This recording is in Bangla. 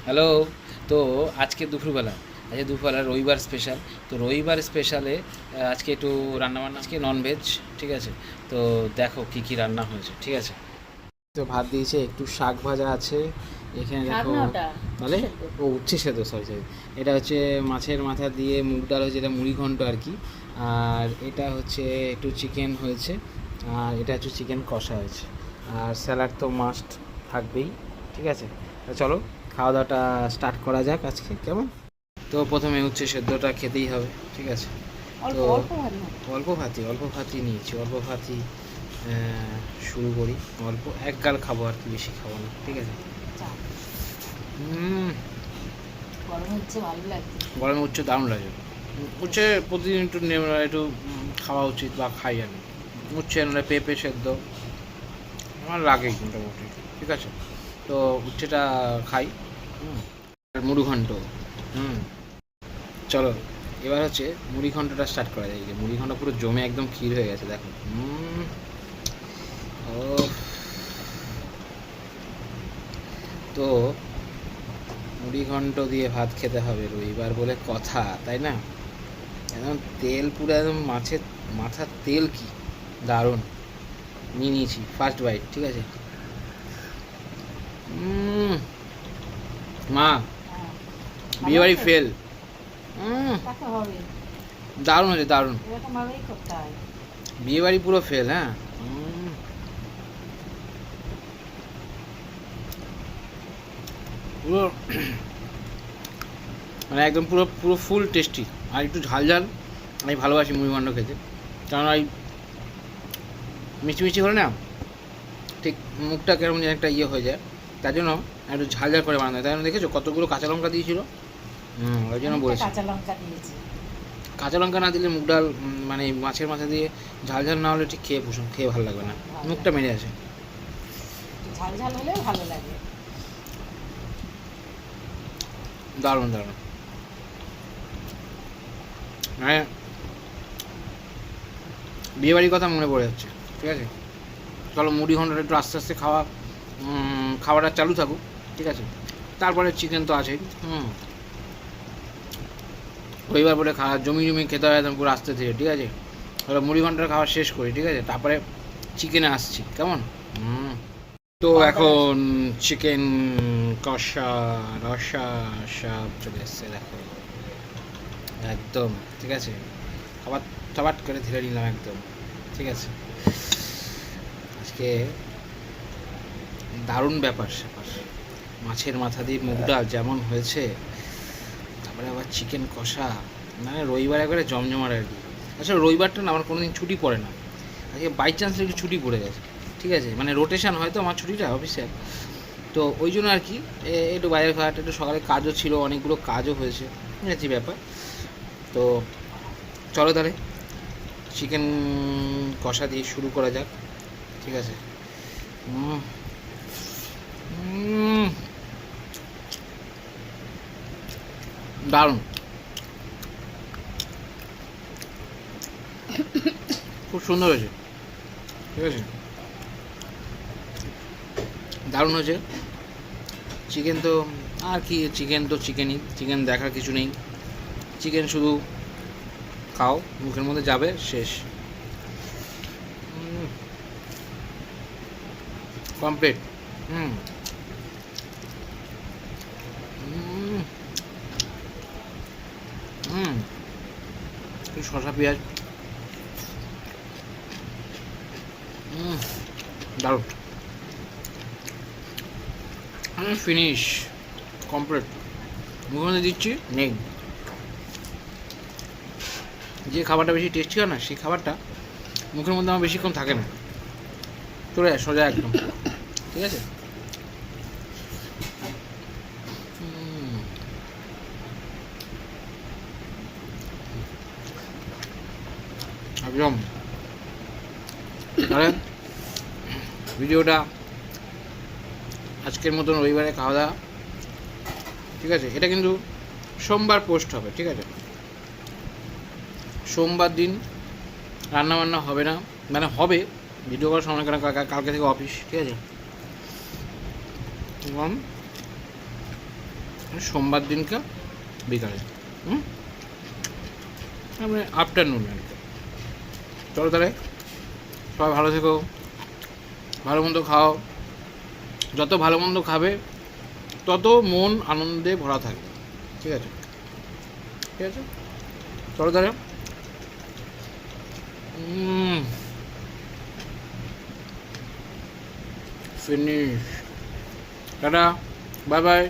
হ্যালো। তো আজকে দুপুরবেলা রবিবার স্পেশাল। তো রবিবার স্পেশালে আজকে একটু রান্নাবান্না, আজকে ননভেজ। ঠিক আছে, তো দেখো কি কি রান্না হয়েছে। ঠিক আছে, তো ভাত দিয়েছে, একটু শাক ভাজা আছে এখানে দেখো। তাহলে উচ্ছে সেদ্ধ, সরি সরি, এটা হচ্ছে মাছের মাথা দিয়ে মুগ ডাল হয়েছে, এটা মুড়ি ঘন্ট আর কি। আর এটা হচ্ছে একটু চিকেন হয়েছে, আর এটা হচ্ছে চিকেন কষা হয়েছে। আর স্যালাড তো মাস্ট থাকবেই। ঠিক আছে, তো চলো খাওয়া দাওয়াটা স্টার্ট করা যাক আজকে, কেমন? তো প্রথমে উচ্ছে সেদ্ধটা খেতেই হবে। ঠিক আছে, তো অল্প ভাতই নিয়েছি, অল্প ভাতই শুরু করি। অল্প এক গাল খাবো আর কি, বেশি খাবো না। ঠিক আছে। গরমে উচ্ছে দারুণ লাগে। উচ্ছে প্রতিদিন একটু একটু খাওয়া উচিত, বা খাই আমি উচ্ছে, নাহলে পেঁপে সেদ্ধ আমার লাগেই মোটামুটি। ঠিক আছে, তো উচ্ছেটা খাই। আর মুড়ি ঘন্ট। হুম চলো, এবার হচ্ছে মুড়ি ঘন্টটা স্টার্ট করা যায়। এই যে মুড়ি ঘন্ট পুরো জমে একদম ক্ষীর হয়ে গেছে, দেখো। ও, তো মুড়ি ঘন্ট দিয়ে ভাত খেতে হবে রবিবার বলে কথা, তাই না? একদম তেল পুরো, একদম মাছের মাথার তেল কি দারুণ। নিয়ে নিয়েছি ফার্স্ট বাইট। ঠিক আছে। মা, বিয়েবাড়ি ফেল। দারুণ হয়েছে, দারুণ। বিয়েবাড়ি পুরো ফেল। হ্যাঁ, পুরো মানে একদম পুরো পুরো ফুল টেস্টি। আর একটু ঝাল ঝাল, আমি ভালোবাসি মুড়িঘণ্ট খেতে, কারণ ওই মিষ্টি মিষ্টি হলে না ঠিক মুখটা কেমন যেন একটা ইয়ে হয়ে যায়, তার জন্য একটু ঝাল ঝাল করে বানানো হয়। তাই জন্য দেখেছো কতগুলো কাঁচা লঙ্কা দিয়েছিল। ওই জন্য বলেছি কাঁচা লঙ্কা না দিলে মুগ ডাল, মানে মাছের মাথা দিয়ে ঝাল ঝাল না হলে ঠিক খেয়ে ভালো লাগবে না, মুখটা মেরে আছে। ঝাল ঝাল হলেও ভালো লাগে। দারুণ দারুণ। হ্যাঁ, বিয়েবাড়ির কথা মনে পড়ে যাচ্ছে। ঠিক আছে, চলো মুড়ি ঘন্টটা একটু আস্তে আস্তে খাওয়াটা চালু থাকুক। ঠিক আছে, তারপরে চিকেন তো আছেই। রবিবার বলে খাওয়া জমি জমি খেতে হয় একদম পুরো আস্তে থেকে। ঠিক আছে, তাহলে মুড়ি ঘন্টার খাওয়া শেষ করি। ঠিক আছে, তারপরে চিকেনে আসছি, কেমন? তো এখন চিকেন কষা রসা সব চলে এসছে, দেখো একদম। ঠিক আছে, খাবার চাবাট করে ধীরে নিলাম একদম। ঠিক আছে, আজকে দারুণ ব্যাপার স্যাপার। মাছের মাথা দিয়ে মুগ ডাল যেমন হয়েছে, তারপরে আবার চিকেন কষা, মানে রবিবার একবারে জমজমার আর কি। আসলে রবিবারটা না আমার কোনো দিন ছুটি পড়ে না, আজকে বাই চান্স একটু ছুটি পড়ে গেছে। ঠিক আছে, মানে রোটেশন হয়তো আমার ছুটিটা অফিসের, তো ওই জন্য আর কি একটু বাইরে ঘাট, একটু সকালে কাজও ছিল, অনেকগুলো কাজও হয়েছে, ঠিক ব্যাপার। তো চলো তাহলে চিকেন কষা দিয়ে শুরু করা যাক। ঠিক আছে। দারুণ, খুব সুন্দর হয়েছে। ঠিক আছে, দারুণ হয়েছে। চিকেন তো আর কি, চিকেন তো চিকেনই, চিকেন দেখার কিছু নেই। চিকেন শুধু খাও, মুখের মধ্যে যাবে, শেষ, কমপ্লিট। শসা পেঁয়াজ, দারুণ। Finish, complete. মুখের মধ্যে দিচ্ছি, নেই। যে খাবারটা বেশি টেস্টি হয় না, সেই খাবারটা মুখের মধ্যে আমার বেশিক্ষণ থাকে না, চলে যায় সোজা একদম। ঠিক আছে, একদম। তাহলে ভিডিওটা আজকের মতন রবিবারে খাওয়া দাওয়া। ঠিক আছে, এটা কিন্তু সোমবার পোস্ট হবে। ঠিক আছে, সোমবার দিন রান্নাবান্না হবে না, মানে হবে ভিডিও করার সময়, কারণ কালকে থেকে অফিস। ঠিক আছে, এবং সোমবার দিনকে বিকালে, মানে আফটারনুনে আর কি। চলো তাহলে সবাই ভালো থেকো, ভালো মন্দ খাও, যত ভালো মন্দ খাবে তত মন আনন্দে ভরা থাকবে, ঠিক আছে? ঠিক আছে, চলো তাহলে। Finish, tata, bye bye.